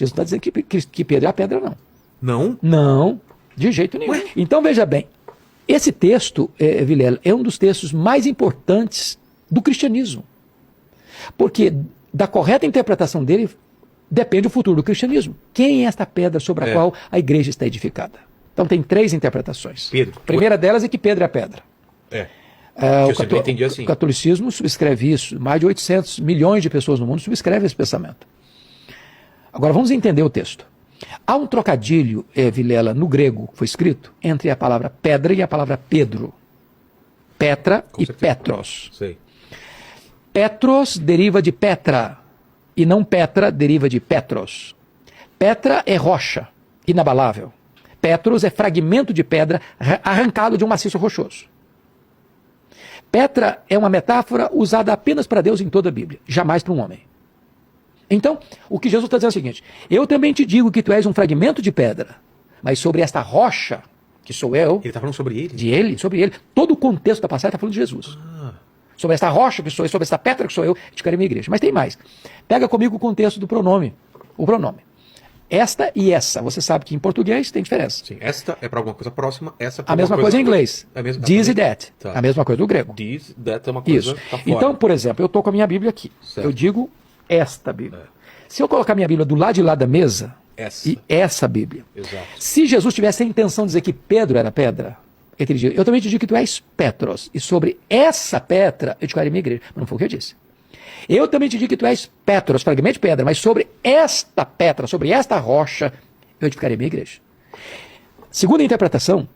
Jesus não está dizendo que Pedro é a pedra, não. Não? Não, de jeito nenhum. Ué? Então, veja bem, esse texto, Vilela, é um dos textos mais importantes do cristianismo. Porque da correta interpretação dele depende o futuro do cristianismo. Quem é esta pedra sobre a qual a igreja está edificada? Então tem 3 interpretações. Pedro. A primeira delas é que Pedro é a pedra. Eu sempre entendi assim. O catolicismo subscreve isso. Mais de 800 milhões de pessoas no mundo subscrevem esse pensamento. Agora vamos entender o texto. Há um trocadilho, Vilela, no grego, que foi escrito, entre a palavra pedra e a palavra Pedro. Petra e Petros. Sei. Petros deriva de Petra, e não Petra deriva de Petros. Petra é rocha, inabalável. Petros é fragmento de pedra arrancado de um maciço rochoso. Petra é uma metáfora usada apenas para Deus em toda a Bíblia, jamais para um homem. Então, o que Jesus está dizendo é o seguinte: eu também te digo que tu és um fragmento de pedra, mas sobre esta rocha, que sou eu... Ele está falando sobre ele? De ele, sobre ele. Todo o contexto da passagem está falando de Jesus. Sobre esta rocha que sou eu, sobre esta pedra que sou eu, edificarei minha igreja. Mas tem mais. Pega comigo o contexto do pronome. O pronome. Esta e essa. Você sabe que em português tem diferença. Sim, esta é para alguma coisa próxima, essa para a mesma coisa em inglês. This e that. Tá. A mesma coisa do grego. This, that é uma coisa Isso. que tá fora. Então, por exemplo, eu estou com a minha Bíblia aqui. Certo. Eu digo esta Bíblia. Se eu colocar minha Bíblia do lado de lá da mesa, e essa Bíblia. Exato. Se Jesus tivesse a intenção de dizer que Pedro era pedra, ele teria dito, eu também te digo que tu és Petros, e sobre essa pedra eu edificarei minha igreja. Mas não foi o que eu disse. Eu também te digo que tu és Petros, fragmento de pedra, mas sobre esta pedra, sobre esta rocha, eu edificarei minha igreja. Segunda interpretação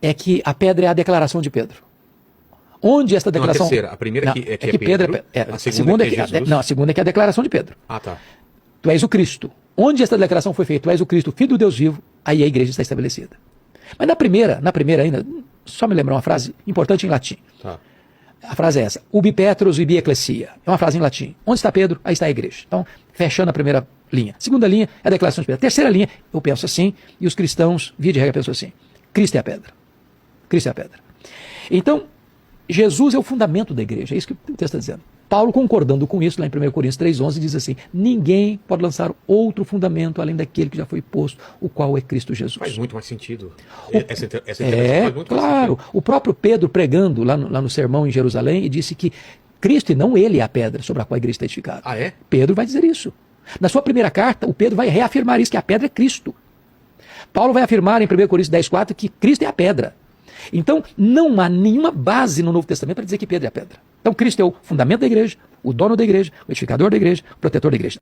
é que a pedra é a declaração de Pedro. Onde esta declaração... Não, a terceira. A primeira não, é que Pedro. A segunda é que Jesus. Não, a segunda é que é a declaração de Pedro. Ah, tá. Tu és o Cristo. Onde esta declaração foi feita? Tu és o Cristo, filho do Deus vivo, aí a igreja está estabelecida. Mas na primeira ainda, só me lembrar uma frase importante em latim. Tá. A frase é essa: ubi Petrus, ubi ecclesia. É uma frase em latim. Onde está Pedro? Aí está a igreja. Então, fechando a primeira linha. Segunda linha é a declaração de Pedro. Terceira linha, eu penso assim, e os cristãos, via de regra, pensam assim: Cristo é a pedra. Cristo é a pedra. Então, Jesus é o fundamento da igreja. É isso que o texto está dizendo. Paulo, concordando com isso, lá em 1 Coríntios 3,11, diz assim: ninguém pode lançar outro fundamento além daquele que já foi posto, o qual é Cristo Jesus. Faz muito mais sentido. Essa faz muito claro. mais sentido. O próprio Pedro pregando lá no sermão em Jerusalém, e disse que Cristo e não ele é a pedra sobre a qual a igreja está edificada. Ah, é? Pedro vai dizer isso. Na sua primeira carta, o Pedro vai reafirmar isso, que a pedra é Cristo. Paulo vai afirmar em 1 Coríntios 10,4 que Cristo é a pedra. Então, não há nenhuma base no Novo Testamento para dizer que Pedro é a pedra. Então, Cristo é o fundamento da igreja, o dono da igreja, o edificador da igreja, o protetor da igreja.